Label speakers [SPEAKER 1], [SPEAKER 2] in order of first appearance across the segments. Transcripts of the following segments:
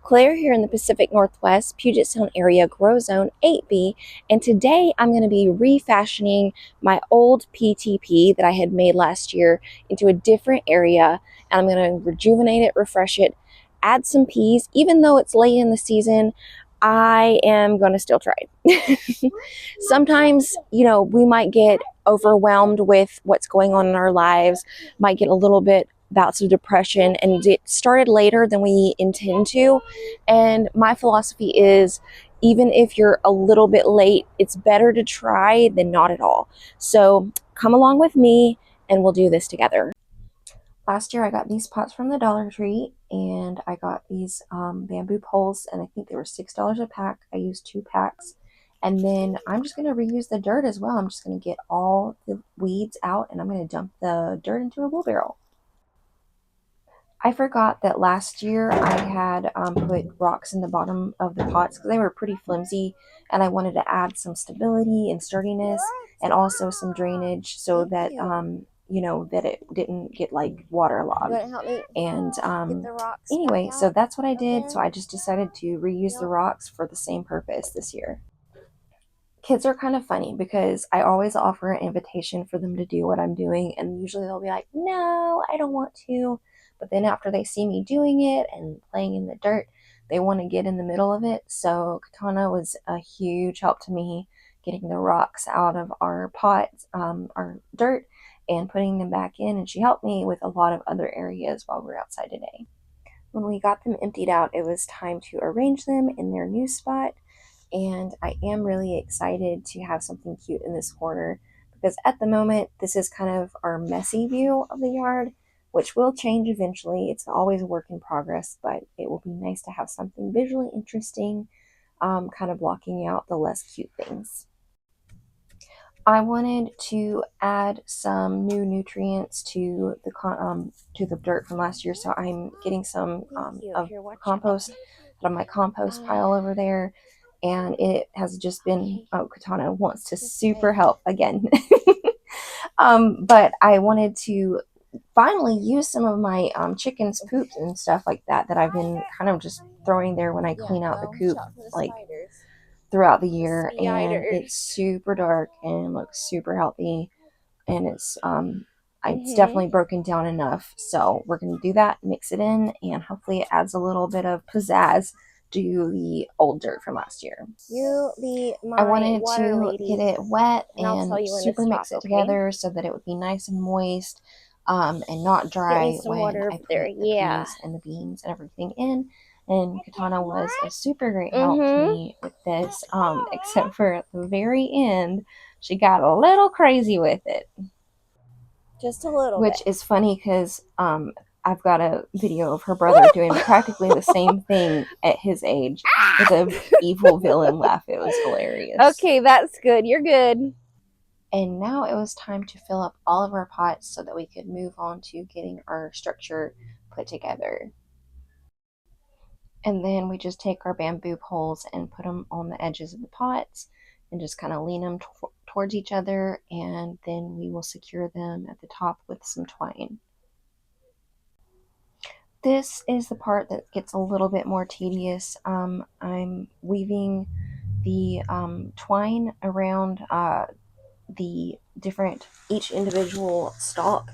[SPEAKER 1] Claire here in the Pacific Northwest, Puget Sound area grow zone 8B, and today I'm going to be refashioning my old PTP that I had made last year into a different area, and I'm going to rejuvenate it, refresh it, add some peas. Even though it's late in the season, I am going to still try. Sometimes, we might get overwhelmed with what's going on in our lives, might get a little bit bouts of depression, and it started later than we intend to. And my philosophy is, even if you're a little bit late, it's better to try than not at all. So come along with me and we'll do this together. Last year I got these pots from the Dollar Tree, and I got these bamboo poles, and I think they were $6 a pack. I used 2 packs. And then I'm just going to reuse the dirt as well. I'm just going to get all the weeds out, and I'm going to dump the dirt into a wheelbarrow. I forgot that last year I had put rocks in the bottom of the pots because they were pretty flimsy, and I wanted to add some stability and sturdiness and also some drainage so that that it didn't get like waterlogged. And anyway, so that's what I did. So I just decided to reuse the rocks for the same purpose this year. Kids are kind of funny because I always offer an invitation for them to do what I'm doing, and usually they'll be like, no, I don't want to. But then after they see me doing it and playing in the dirt, they want to get in the middle of it. So Katana was a huge help to me getting the rocks out of our pots, our dirt, and putting them back in. And she helped me with a lot of other areas while we were outside today. When we got them emptied out, it was time to arrange them in their new spot. And I am really excited to have something cute in this corner because at the moment, this is kind of our messy view of the yard, which will change eventually. It's always a work in progress, but it will be nice to have something visually interesting, kind of blocking out the less cute things. I wanted to add some new nutrients to the dirt from last year, so I'm getting some of compost out of my compost pile over there, and it has just been, Katana wants to super help again. But I wanted to finally use some of my chickens' poops and stuff like that I've been kind of just throwing there when I clean out the coop, like throughout the year. And it's super dark and looks super healthy, and it's definitely broken down enough. So we're gonna do that, mix it in, and hopefully it adds a little bit of pizzazz to the old dirt from last year. I wanted to get it wet and super mix it together so that it would be nice and moist, and not dry when I put the peas and the beans and everything in. And Katana was a super great help to me with this, except for at the very end, she got a little crazy with it. Just a little bit. Which is funny because I've got a video of her brother doing practically the same thing at his age with an evil villain laugh. It was hilarious. Okay, that's good. You're good. And now it was time to fill up all of our pots so that we could move on to getting our structure put together. And then we just take our bamboo poles and put them on the edges of the pots and just kind of lean them towards each other, and then we will secure them at the top with some twine. This is the part that gets a little bit more tedious. I'm weaving the twine around each individual stalk,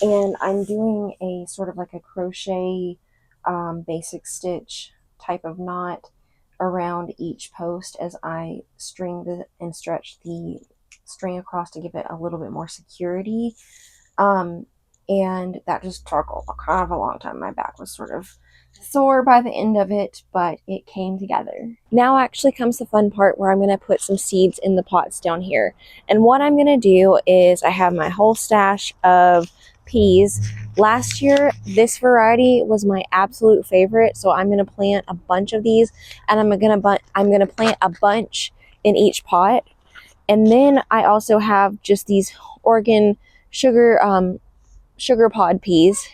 [SPEAKER 1] and I'm doing a sort of like a crochet basic stitch type of knot around each post as I string and stretch the string across to give it a little bit more security. And that just took kind of a long time. My back was sort of sore by the end of it, but it came together. Now actually comes the fun part where I'm going to put some seeds in the pots down here. And what I'm going to do is I have my whole stash of peas. Last year, this variety was my absolute favorite, so I'm going to plant a bunch of these, and I'm going to plant a bunch in each pot. And then I also have just these Oregon sugar pod peas.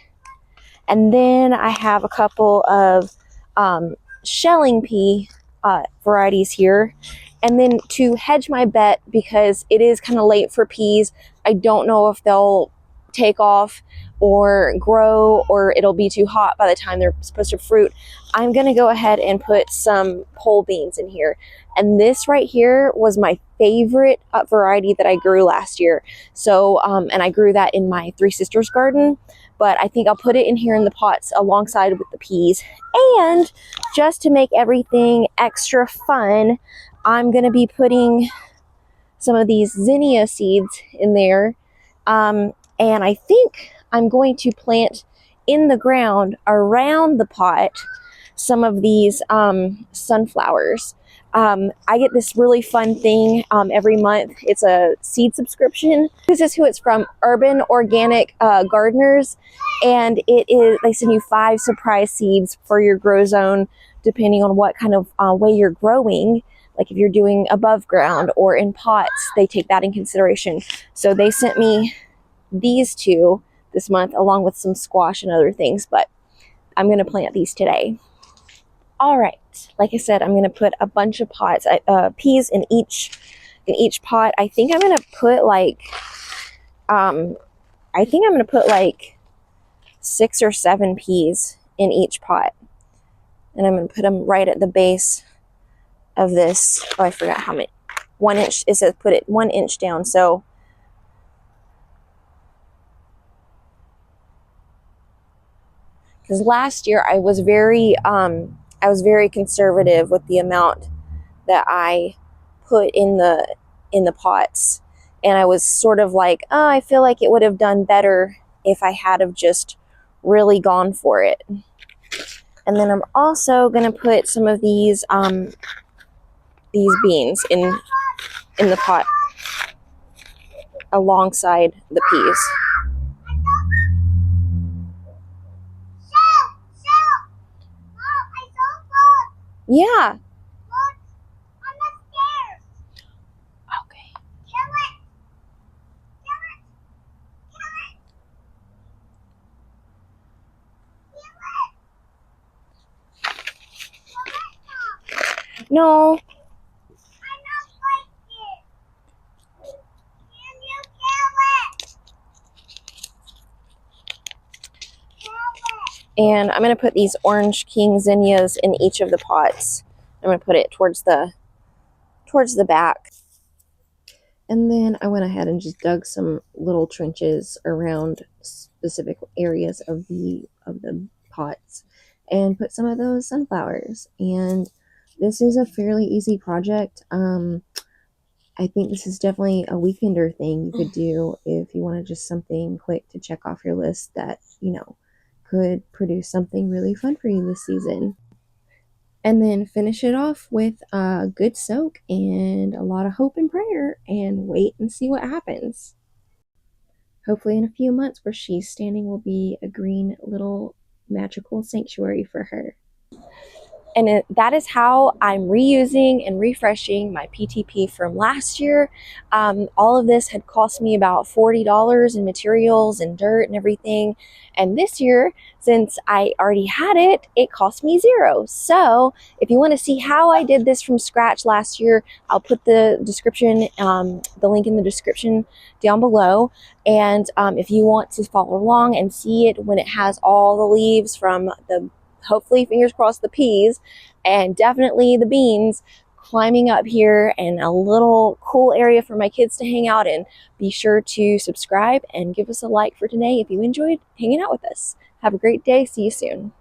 [SPEAKER 1] And then I have a couple of shelling pea varieties here. And then to hedge my bet, because it is kind of late for peas, I don't know if they'll take off or grow, or it'll be too hot by the time they're supposed to fruit, I'm going to go ahead and put some pole beans in here. And this right here was my favorite variety that I grew last year. So, and I grew that in my Three Sisters garden, but I think I'll put it in here in the pots alongside with the peas. And just to make everything extra fun, I'm going to be putting some of these zinnia seeds in there. And I think I'm going to plant in the ground around the pot some of these sunflowers. I get this really fun thing every month. It's a seed subscription. This is who it's from, Urban Organic Gardeners. And it is, they send you 5 surprise seeds for your grow zone, depending on what kind of way you're growing. Like if you're doing above ground or in pots, they take that in consideration. So they sent me these 2 this month, along with some squash and other things, but I'm going to plant these today. All right, like I said, I'm going to put a bunch of pots, peas in each pot. I think I'm going to put like, 6 or 7 peas in each pot, and I'm going to put them right at the base of this. Oh, I forgot how many. 1 inch. It says put it 1 inch down. So because last year I was very conservative with the amount that I put in the pots, and I was sort of like, oh, I feel like it would have done better if I had have just really gone for it. And then I'm also gonna put some of these beans in the pot alongside the peas. Yeah. Look, on the stairs. Okay. Kill it. Kill it. Kill it. Kill it. No. I don't like it. Can you kill it? And I'm going to put these Orange King zinnias in each of the pots. I'm going to put it towards the back. And then I went ahead and just dug some little trenches around specific areas of the pots and put some of those sunflowers. And this is a fairly easy project. I think this is definitely a weekender thing you could do if you wanted just something quick to check off your list that, you know, could produce something really fun for you this season. And then finish it off with a good soak and a lot of hope and prayer, and wait and see what happens. Hopefully in a few months where she's standing will be a green little magical sanctuary for her. And that is how I'm reusing and refreshing my PTP from last year. All of this had cost me about $40 in materials and dirt and everything. And this year, since I already had it, it cost me $0. So if you want to see how I did this from scratch last year, I'll put the description, the link in the description down below. And if you want to follow along and see it when it has all the leaves from the, hopefully, fingers crossed, the peas, and definitely the beans climbing up here, and a little cool area for my kids to hang out in, be sure to subscribe and give us a like for today if you enjoyed hanging out with us. Have a great day. See you soon.